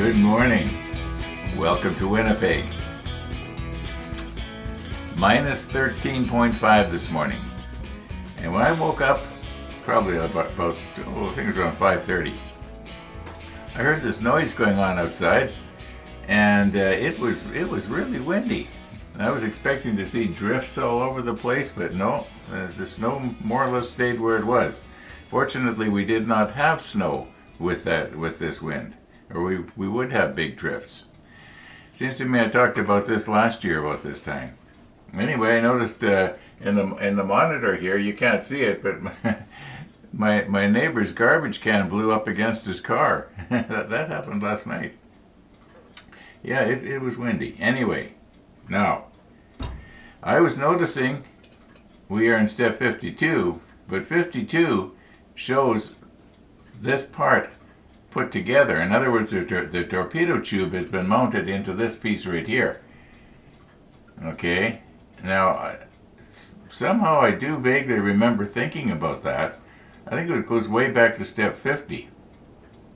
Good morning. Welcome to Winnipeg. Minus 13.5 this morning. And when I woke up, probably about I think it was around 5:30, I heard this noise going on outside, and it was really windy. And I was expecting to see drifts all over the place, but no, the snow more or less stayed where it was. Fortunately, we did not have snow with this wind, or we would have big drifts. Seems to me I talked about this last year about this time. Anyway, I noticed in the monitor here, you can't see it, but my neighbor's garbage can blew up against his car. that happened last night. Yeah, it was windy. Anyway, now I was noticing we are in step 52, but 52 shows this part put together. In other words, the torpedo tube has been mounted into this piece right here. Okay, now somehow I do vaguely remember thinking about that. I think it goes way back to step 50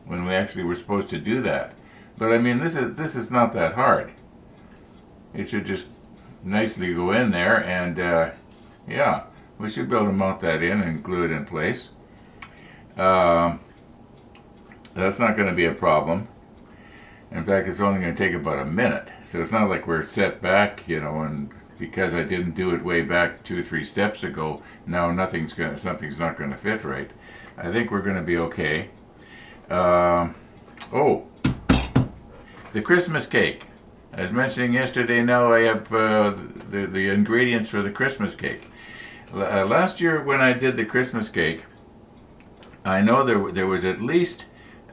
when we actually were supposed to do that. But I mean, this is not that hard. It should just nicely go in there, and yeah, we should be able to mount that in and glue it in place. That's not going to be a problem. In fact, it's only going to take about a minute. So it's not like we're set back, and because I didn't do it way back 2 or 3 steps ago, now something's not going to fit right. I think we're going to be okay. Oh, the Christmas cake. I was mentioning yesterday, now I have the ingredients for the Christmas cake. Last year when I did the Christmas cake, I know there was at least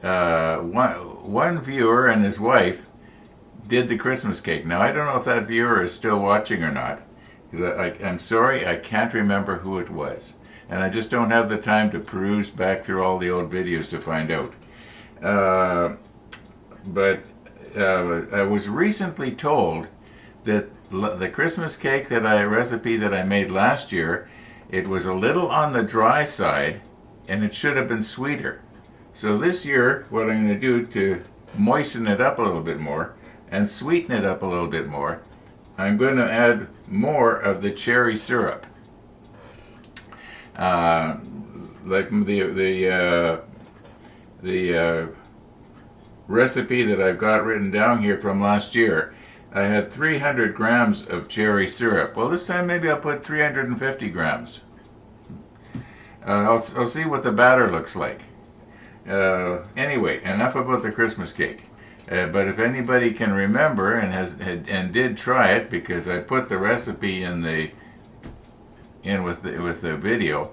one viewer and his wife did the Christmas cake. Now, I don't know if that viewer is still watching or not, because I'm sorry, I can't remember who it was. And I just don't have the time to peruse back through all the old videos to find out. But I was recently told that the Christmas cake recipe that I made last year, it was a little on the dry side, and it should have been sweeter. So this year, what I'm going to do to moisten it up a little bit more and sweeten it up a little bit more, I'm going to add more of the cherry syrup. Like the recipe that I've got written down here from last year, I had 300 grams of cherry syrup. Well, this time maybe I'll put 350 grams. I'll see what the batter looks like. Anyway, enough about the Christmas cake. But if anybody can remember and did try it, because I put the recipe in with the video,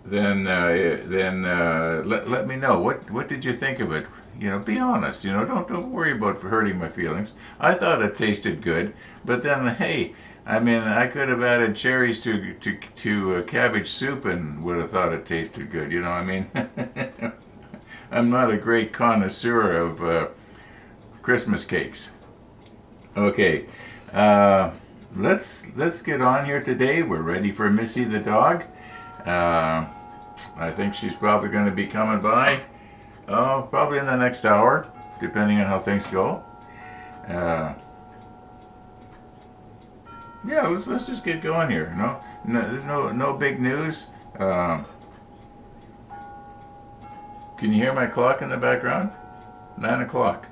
then let me know what did you think of it. Be honest. Don't worry about hurting my feelings. I thought it tasted good, but then hey, I mean, I could have added cherries to cabbage soup and would have thought it tasted good. I mean, I'm not a great connoisseur of Christmas cakes. Okay, let's get on here today. We're ready for Missy the dog. I think she's probably going to be coming by. Probably in the next hour, depending on how things go. Yeah, let's just get going here. No, there's no big news. Can you hear my clock in the background? 9 o'clock.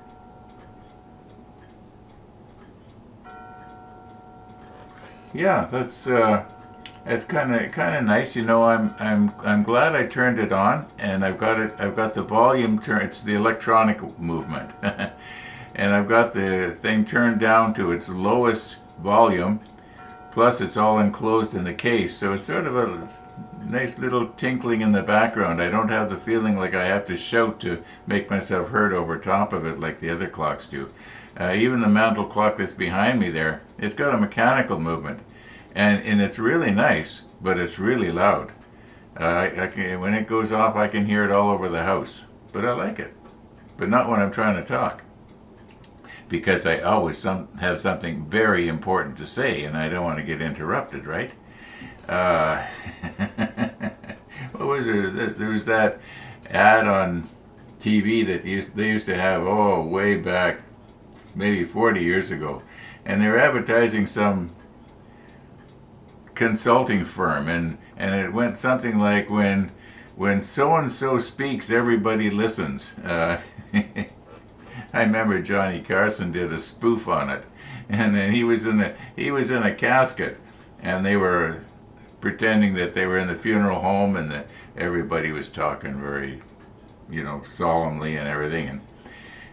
Yeah, that's kind of nice. I'm glad I turned it on, and I've got the volume turned. It's the electronic movement, and I've got the thing turned down to its lowest volume. Plus, it's all enclosed in the case, so it's sort of a nice little tinkling in the background. I don't have the feeling like I have to shout to make myself heard over top of it like the other clocks do. Even the mantle clock that's behind me there, it's got a mechanical movement, and it's really nice, but it's really loud. When it goes off, I can hear it all over the house, but I like it, but not when I'm trying to talk. Because I always have something very important to say, and I don't want to get interrupted, right? What was there? There was that ad on TV that they used to have, way back, maybe 40 years ago. And they're advertising some consulting firm, and it went something like, when so and so speaks, everybody listens. I remember Johnny Carson did a spoof on it, and then he was in a casket, and they were pretending that they were in the funeral home, and that everybody was talking very, solemnly and everything,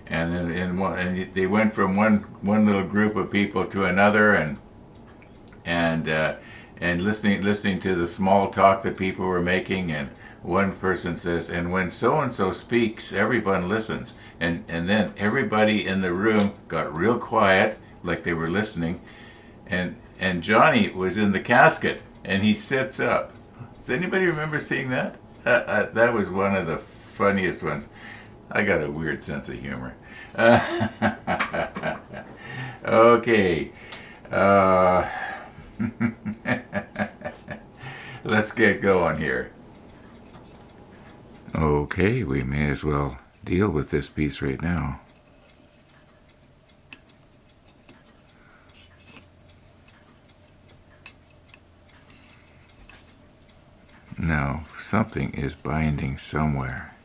and then they went from one little group of people to another, and listening to the small talk that people were making, and one person says, and when so and so speaks, everyone listens, and then everybody in the room got real quiet, like they were listening, and Johnny was in the casket, and he sits up. Does anybody remember seeing that? That was one of the funniest ones. I got a weird sense of humor. Okay. Let's get going here. Okay, we may as well deal with this piece right now. Now, something is binding somewhere.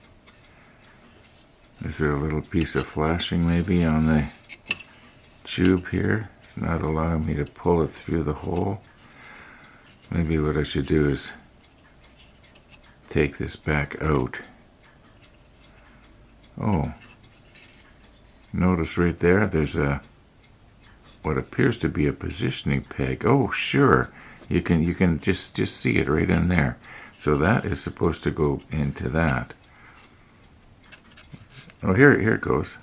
Is there a little piece of flashing maybe on the tube here? It's not allowing me to pull it through the hole. Maybe what I should do is take this back out. Oh, notice right there, there's what appears to be a positioning peg. Oh, sure, you can just see it right in there. So that is supposed to go into that. Oh, here it goes.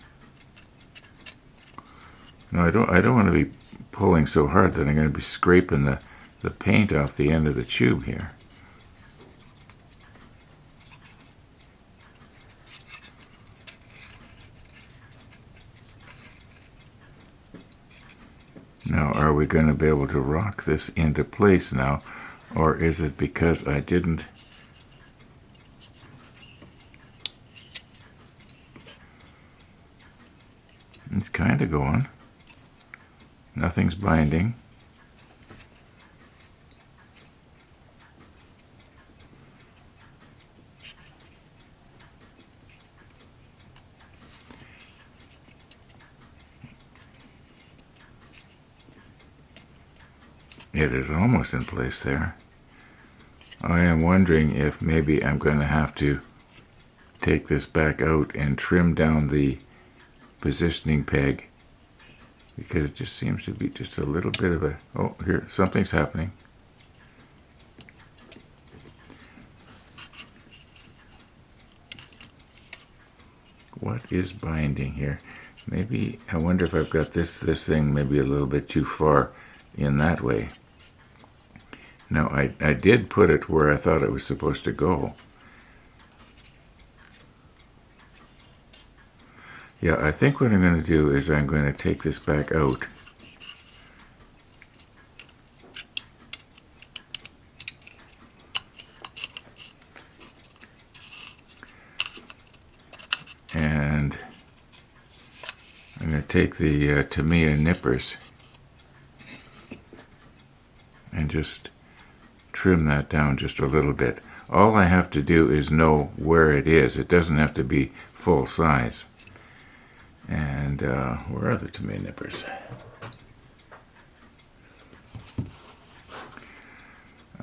No, I don't want to be pulling so hard that I'm going to be scraping the paint off the end of the tube here. Now, are we going to be able to rock this into place now, or is it because I didn't? It's kind of going. Nothing's binding. It is almost in place there. I am wondering if maybe I'm going to have to take this back out and trim down the positioning peg, because it just seems to be just a little bit of a, oh, here, something's happening. What is binding here? Maybe, I wonder if I've got this thing maybe a little bit too far in that way. Now, I did put it where I thought it was supposed to go. Yeah, I think what I'm going to do is I'm going to take this back out. And I'm going to take the Tamiya nippers and just trim that down just a little bit. All I have to do is know where it is. It doesn't have to be full size. And where are the Tamiya nippers?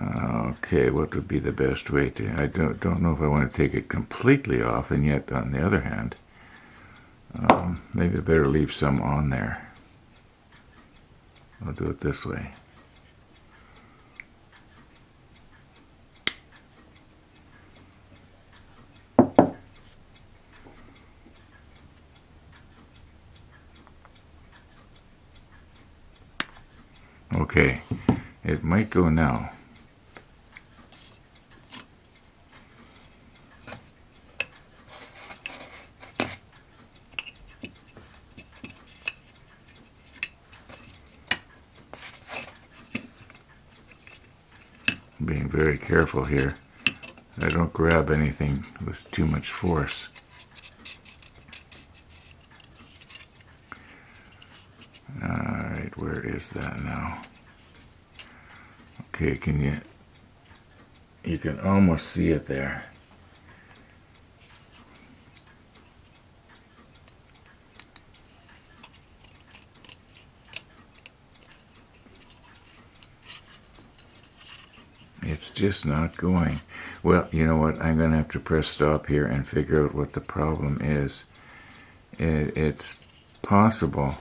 Okay, what would be the best way to? I don't know if I want to take it completely off, and yet on the other hand, maybe I better leave some on there. I'll do it this way. Okay, it might go now. Being very careful here. I don't grab anything with too much force. is that now? Okay, you can almost see it there. It's just not going. Well, you know what? I'm going to have to press stop here and figure out what the problem is. It's possible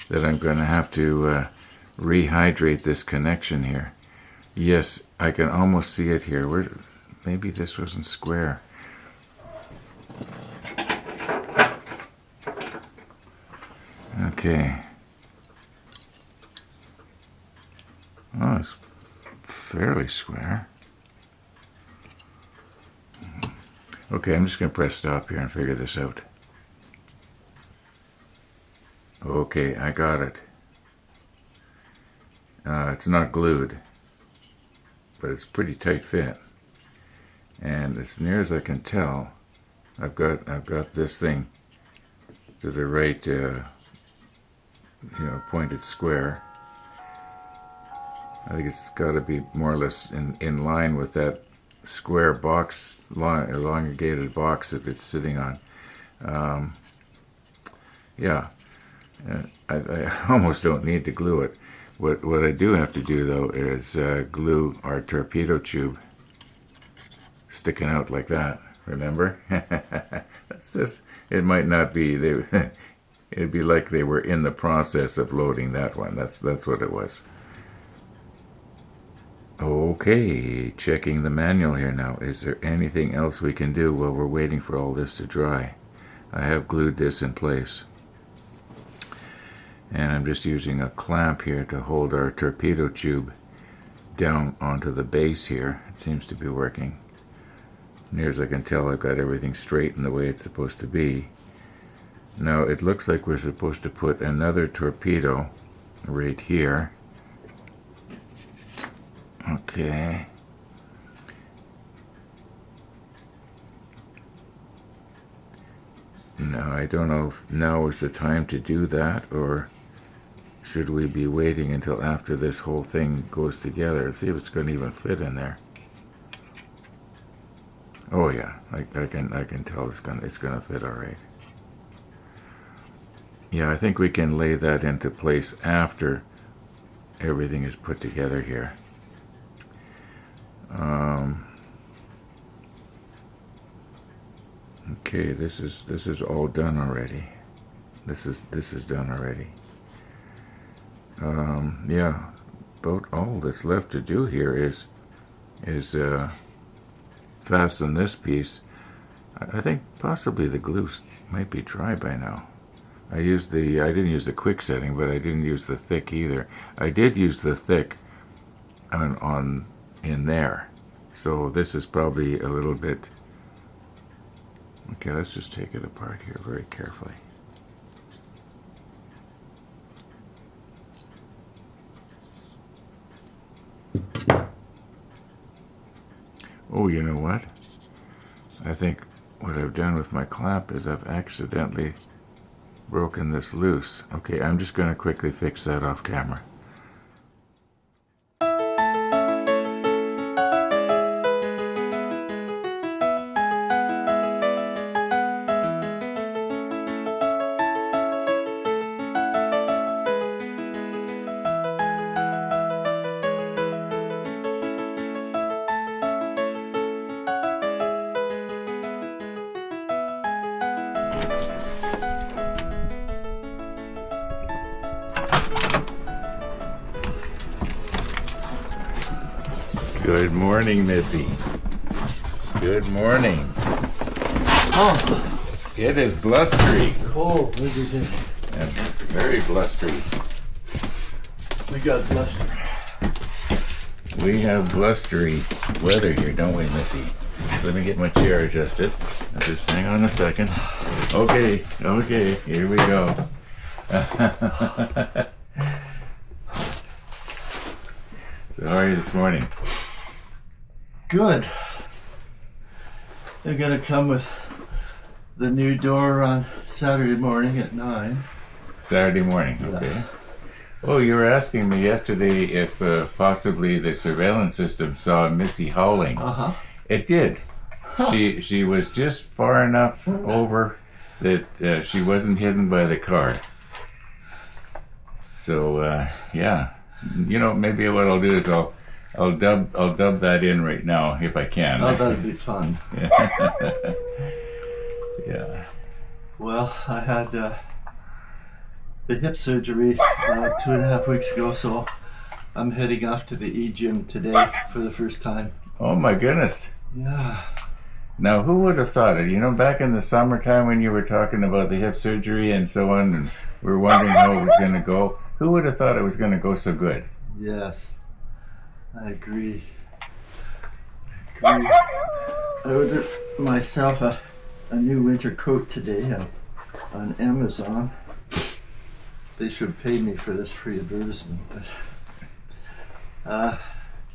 that I'm going to have to rehydrate this connection here. Yes, I can almost see it here. Maybe this wasn't square. Okay. Oh, it's fairly square. Okay, I'm just going to press stop here and figure this out. Okay, I got it. It's not glued, but it's pretty tight fit. And as near as I can tell, I've got this thing to the right, pointed square. I think it's got to be more or less in line with that square box, elongated box that it's sitting on. I almost don't need to glue it. What I do have to do, though, is glue our torpedo tube sticking out like that. Remember? That's this. It might not be. It'd be like they were in the process of loading that one. That's what it was. Okay, checking the manual here now. Is there anything else we can do while we're waiting for all this to dry? I have glued this in place. And I'm just using a clamp here to hold our torpedo tube down onto the base here. It seems to be working. Near as I can tell, I've got everything straight in the way it's supposed to be. Now, it looks like we're supposed to put another torpedo right here. Okay. Now, I don't know if now is the time to do that, or should we be waiting until after this whole thing goes together? See if it's going to even fit in there. Oh yeah, I can tell it's gonna fit all right. Yeah, I think we can lay that into place after everything is put together here. Okay, this is all done already. This is done already. Yeah, about all that's left to do here is fasten this piece. I think possibly the glue might be dry by now. I didn't use the quick setting, but I didn't use the thick either. I did use the thick in there. So this is probably a little bit. Okay, let's just take it apart here very carefully. Oh, you know what? I think what I've done with my clamp is I've accidentally broken this loose. Okay, I'm just going to quickly fix that off camera. Good morning, Missy. Good morning. Oh, It is blustery. cold. What is it? And very blustery. We got bluster. We have blustery weather here, don't we, Missy? Let me get my chair adjusted. Just hang on a second. Okay, here we go. So how are you this morning? Good. They're gonna come with the new door on Saturday morning at 9. Saturday morning, Yeah. okay. Oh, you were asking me yesterday if possibly the surveillance system saw Missy howling. Uh-huh. It did. She was just far enough over that she wasn't hidden by the car. So yeah, maybe what I'll do is I'll dub that in right now if I can. Oh, that'd be fun. Yeah. Well, I had the hip surgery 2.5 weeks ago, so I'm heading off to the e-gym today for the first time. Oh my goodness. Yeah. Now, who would have thought it? Back in the summertime when you were talking about the hip surgery and so on, and we were wondering how it was going to go, who would have thought it was going to go so good? Yes, I agree. I ordered myself a new winter coat today on Amazon. They should pay me for this free advertisement, but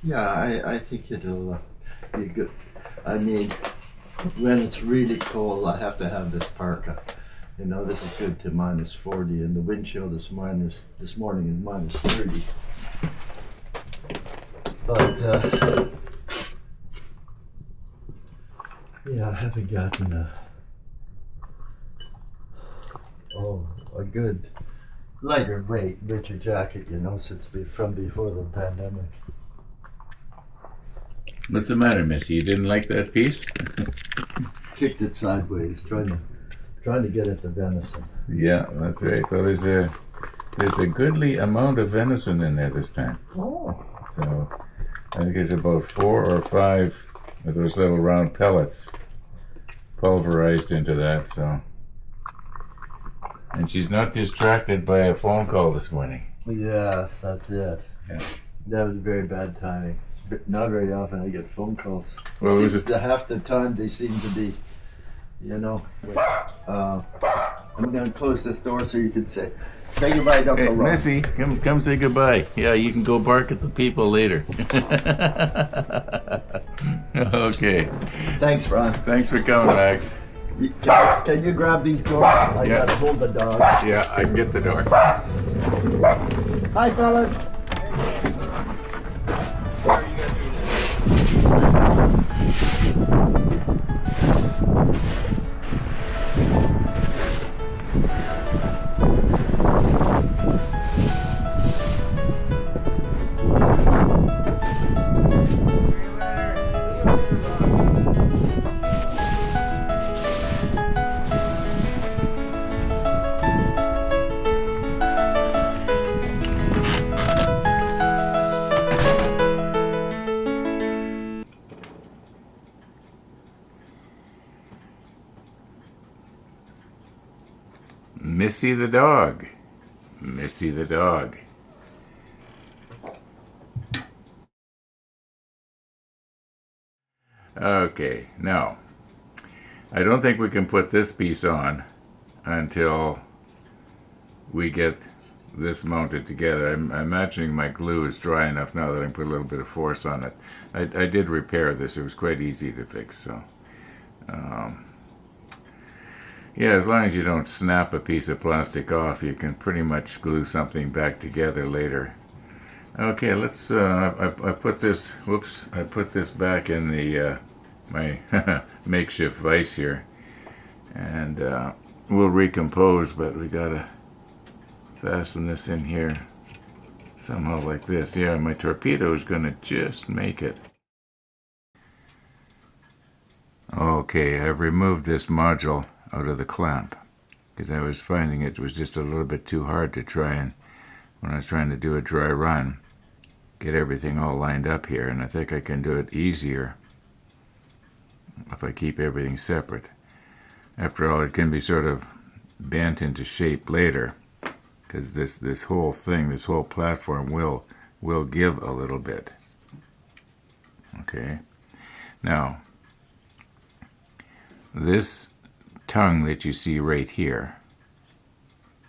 yeah, I think it'll be good. I mean, when it's really cold, I have to have this parka. This is good to -40, and the wind chill this morning is -30. But yeah, I haven't gotten a good lighter weight winter jacket, since from before the pandemic. What's the matter, Missy? You didn't like that piece? Kicked it sideways, trying to get at the venison. Yeah, that's right. Well, there's a goodly amount of venison in there this time. Oh. So I think there's about 4 or 5 of those little round pellets pulverized into that. So, and she's not distracted by a phone call this morning. Yes, that's it. Yeah. That was very bad timing. Not very often I get phone calls. Well, Half the time they seem to be, I'm going to close this door so you can say goodbye, Dr. Hey, Ron. Missy, come say goodbye. Yeah, you can go bark at the people later. Okay. Thanks, Ron. Thanks for coming, Max. Can you grab these doors? I got to hold the dog. Yeah, I can get the door. Hi, fellas. Missy the dog. Missy the dog. Okay, now, I don't think we can put this piece on until we get this mounted together. I'm imagining my glue is dry enough now that I can put a little bit of force on it. I did repair this. It was quite easy to fix, so... yeah, as long as you don't snap a piece of plastic off, you can pretty much glue something back together later. Okay, let's, I put this, I put this back in the, my makeshift vise here. And we'll recompose, but we gotta fasten this in here somehow like this. Yeah, my torpedo is gonna just make it. Okay, I've removed this module out of the clamp because I was finding it was just a little bit too hard to try and, when I was trying to do a dry run, get everything all lined up here, and I think I can do it easier if I keep everything separate. After all, it can be sort of bent into shape later because this whole thing, this whole platform will give a little bit. Okay, now this tongue that you see right here,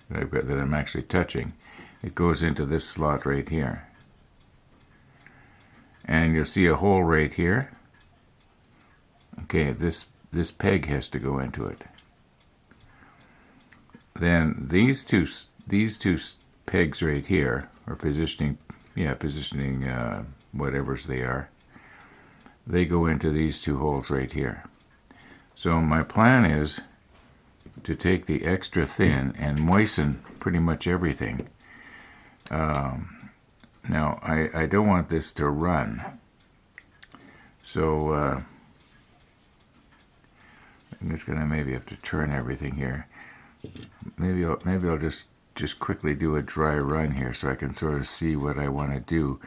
that I'm actually touching, it goes into this slot right here. And you'll see a hole right here. Okay, this peg has to go into it. Then these two pegs right here, or positioning whatever's they are. They go into these two holes right here. So my plan is to take the extra thin and moisten pretty much everything. Now, I don't want this to run. So I'm just going to maybe have to turn everything here. Maybe I'll just quickly do a dry run here so I can sort of see what I want to do.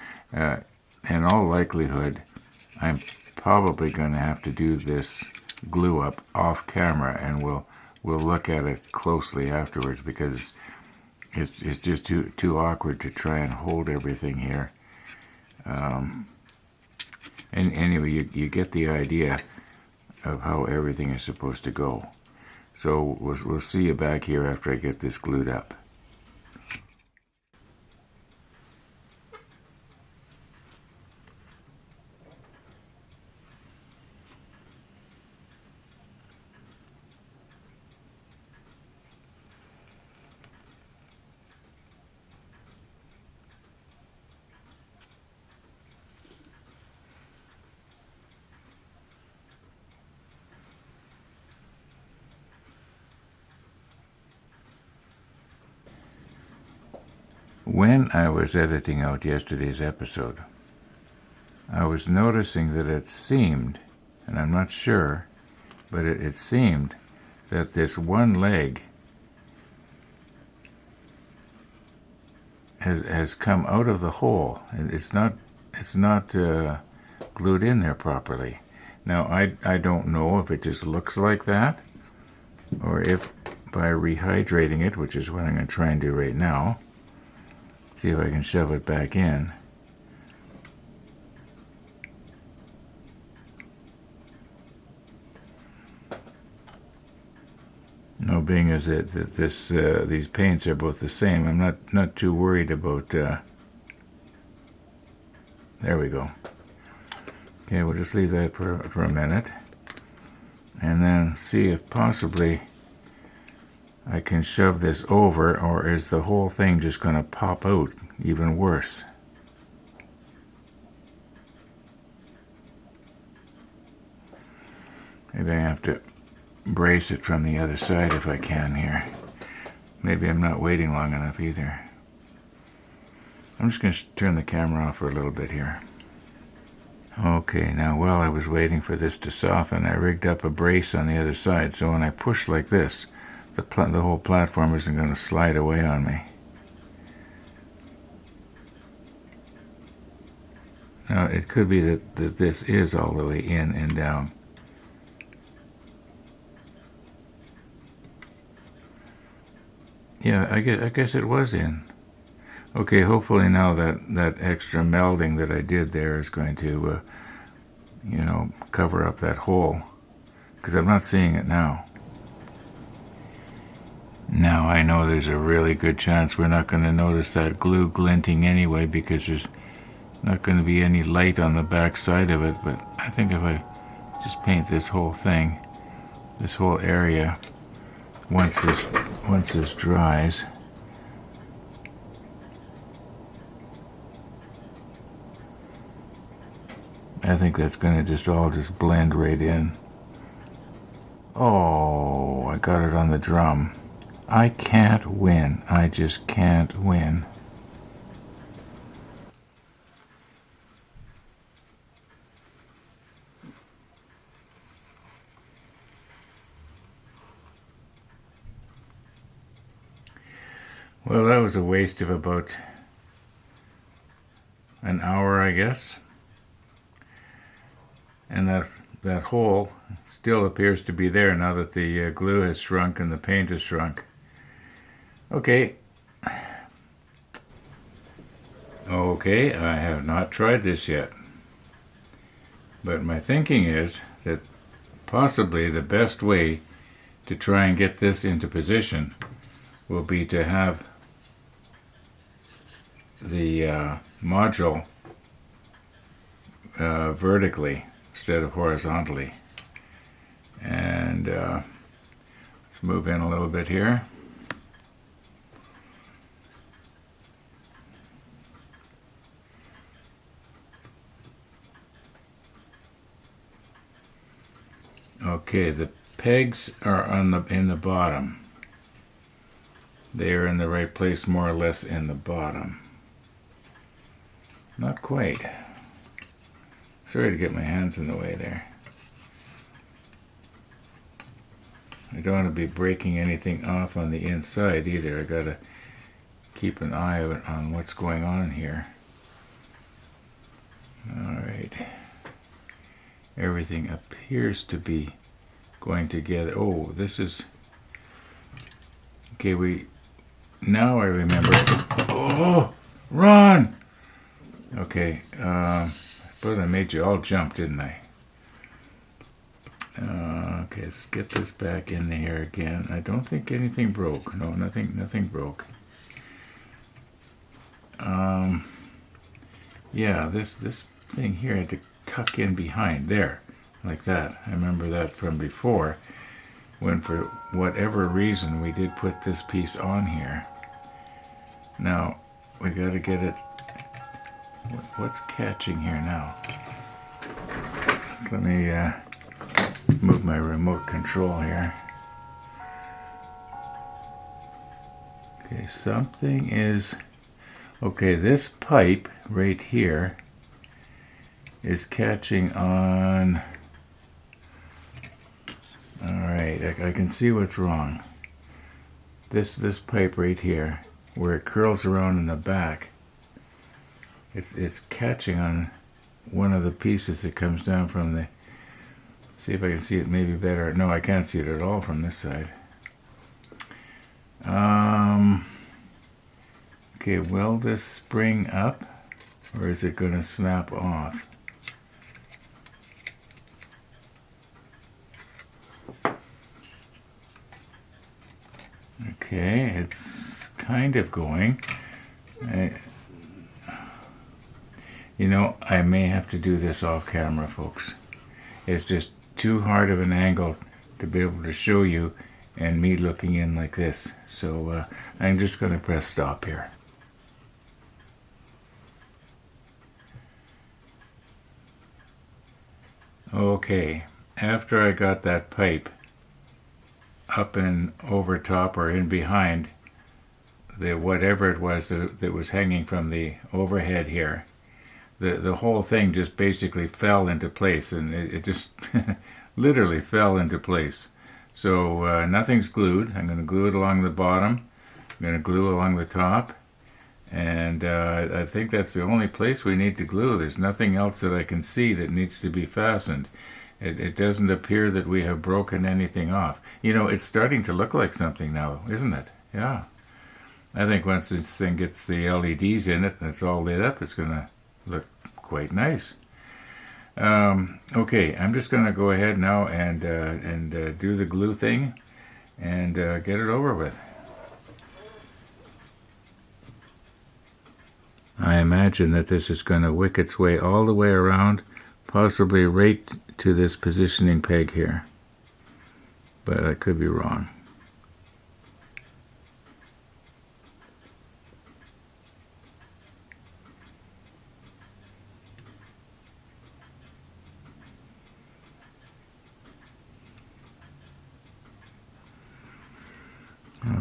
In all likelihood, I'm probably going to have to do this glue up off camera, and we'll look at it closely afterwards, because it's just too awkward to try and hold everything here. And anyway, you get the idea of how everything is supposed to go. So we'll see you back here after I get this glued up. When I was editing out yesterday's episode, I was noticing that it seemed, and I'm not sure, but it seemed that this one leg has come out of the hole, and it's not glued in there properly. Now I don't know if it just looks like that, or if by rehydrating it, which is what I'm going to try and do right now, see if I can shove it back in. No, being as that these paints are both the same, I'm not too worried about. There we go. Okay, we'll just leave that for a minute, and then see if possibly I can shove this over, or is the whole thing just going to pop out even worse? Maybe I have to brace it from the other side if I can here. Maybe I'm not waiting long enough either. I'm just going to turn the camera off for a little bit here. Okay, now while I was waiting for this to soften, I rigged up a brace on the other side, so when I push like this, the whole platform isn't going to slide away on me. Now, it could be that this is all the way in and down. Yeah, I guess it was in. Okay, hopefully now that extra melding that I did there is going to, cover up that hole, because I'm not seeing it now. Now I know there's a really good chance we're not going to notice that glue glinting anyway, because there's not going to be any light on the back side of it, but I think if I just paint this whole thing, this whole area, once this dries, I think that's going to just all blend right in. Oh, I got it on the drum. I can't win. I just can't win. Well, that was a waste of about an hour, I guess. And that hole still appears to be there now that the glue has shrunk and the paint has shrunk. Okay, I have not tried this yet. But my thinking is that possibly the best way to try and get this into position will be to have the module vertically instead of horizontally. And let's move in a little bit here. Okay, the pegs are in the bottom. They are in the right place, more or less in the bottom. Not quite. Sorry to get my hands in the way there. I don't want to be breaking anything off on the inside either. I gotta keep an eye on what's going on here. Alright. Everything appears to be going together. Oh, this is... Okay, now I remember. Oh, run! Okay, I suppose I made you all jump, didn't I? Okay, let's get this back in here again. I don't think anything broke. No, nothing broke. Yeah, this thing here I had to tuck in behind there, like that. I remember that from before, when for whatever reason we did put this piece on here. Now we got to get it. What's catching here now? So let me move my remote control here. Okay, something is... Okay, this pipe right here is catching on... Alright, I can see what's wrong. This pipe right here, where it curls around in the back, it's catching on one of the pieces that comes down from the... See if I can see it maybe better. No, I can't see it at all from this side. Okay, will this spring up, or is it going to snap off? Okay, it's kind of going. You know, I may have to do this off camera, folks. It's just too hard of an angle to be able to show you and me looking in like this. So I'm just going to press stop here. Okay, after I got that pipe up and over top or in behind the whatever it was that was hanging from the overhead here, the whole thing just basically fell into place, and it just literally fell into place. So nothing's glued. I'm going to glue it along the bottom. I'm going to glue along the top, and I think that's the only place we need to glue. There's nothing else that I can see that needs to be fastened. It doesn't appear that we have broken anything off. You know, it's starting to look like something now, isn't it? Yeah. I think once this thing gets the LEDs in it and it's all lit up, it's going to look quite nice. Okay, I'm just going to go ahead now and do the glue thing and get it over with. I imagine that this is going to wick its way all the way around, possibly right to this positioning peg here. But I could be wrong.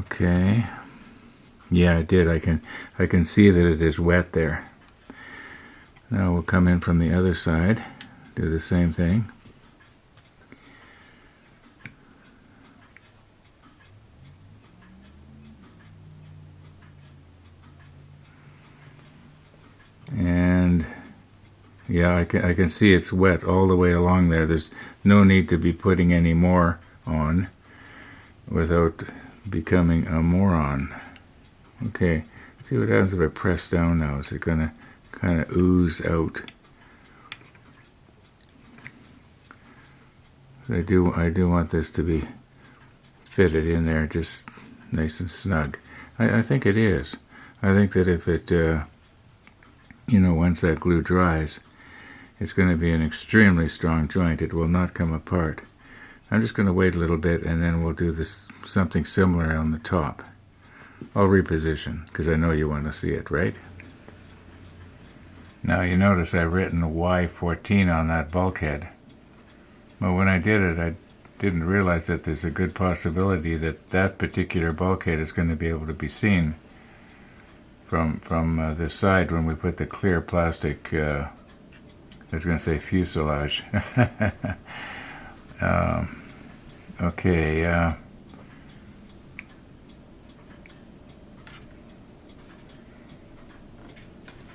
Okay. Yeah, I did. I can see that it is wet there. Now we'll come in from the other side, do the same thing. And yeah, I can see it's wet all the way along there. There's no need to be putting any more on without becoming a moron. Okay, see what happens if I press down now. Is it going to kind of ooze out? I do want this to be fitted in there just nice and snug. I think it is. I think that if it, once that glue dries, it's going to be an extremely strong joint. It will not come apart. I'm just going to wait a little bit, and then we'll do this something similar on the top. I'll reposition, because I know you want to see it, right? Now you notice I've written Y14 on that bulkhead. But when I did it, didn't realize that there's a good possibility that that particular bulkhead is going to be able to be seen from this side when we put the clear plastic, I was going to say fuselage. Okay.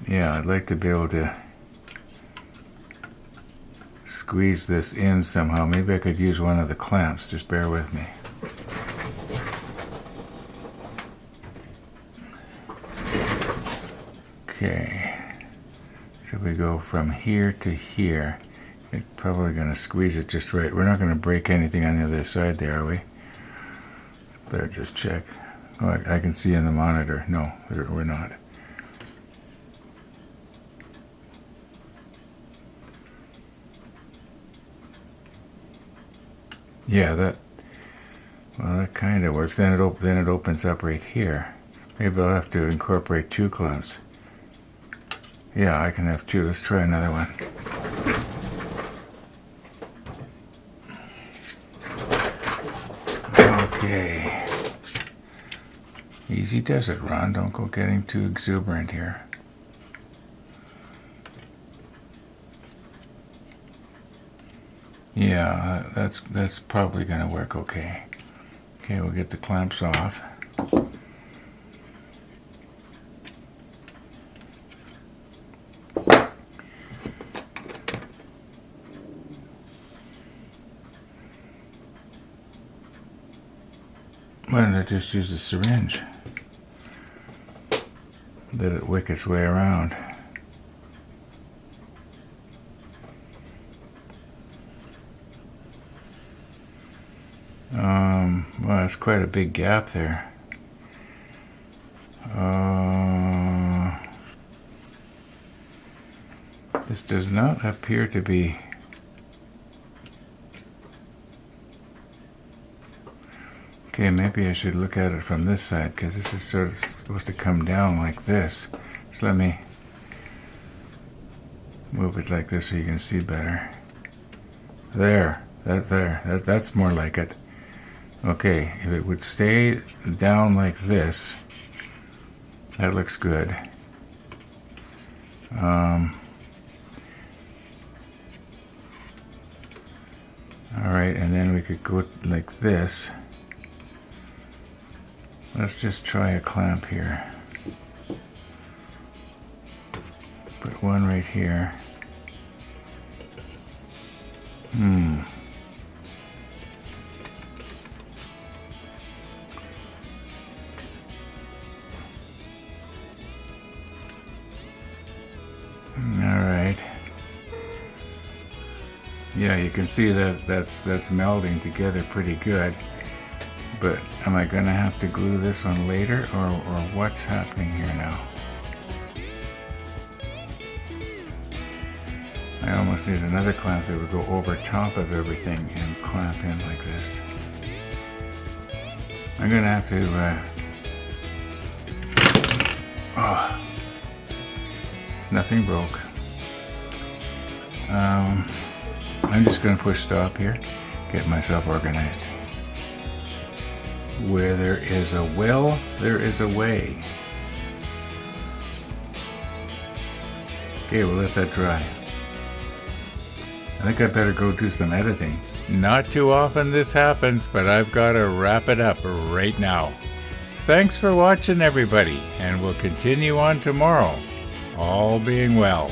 Yeah, I'd like to be able to squeeze this in somehow. Maybe I could use one of the clamps. Just bear with me. Okay. So we go from here to here. It's probably going to squeeze it just right. We're not going to break anything on the other side there, are we? Better just check. Oh, I can see in the monitor. No, we're not. Yeah, that kind of works. Then it opens up right here. Maybe I'll have to incorporate 2 clamps. Yeah, I can have 2. Let's try another one. Okay. Easy does it, Ron. Don't go getting too exuberant here. Yeah, that's probably going to work okay. Okay, we'll get the clamps off. Why don't I just use a syringe? Let it wick its way around. Well, it's quite a big gap there. This does not appear to be. Okay, maybe I should look at it from this side, because this is sort of supposed to come down like this. So let me move it like this so you can see better. There, that's more like it. Okay, if it would stay down like this, that looks good. Alright, and then we could go like this. Let's just try a clamp here. Put one right here. Alright. Yeah, you can see that that's melding together pretty good. But am I going to have to glue this on later, or what's happening here now? I almost need another clamp that would go over top of everything and clamp in like this. I'm going to have to... nothing broke. I'm just going to push stop here, get myself organized. Where there is a will, there is a way. Okay, we'll let that dry. I think I better go do some editing. Not too often this happens, but I've got to wrap it up right now. Thanks for watching, everybody, and we'll continue on tomorrow, all being well.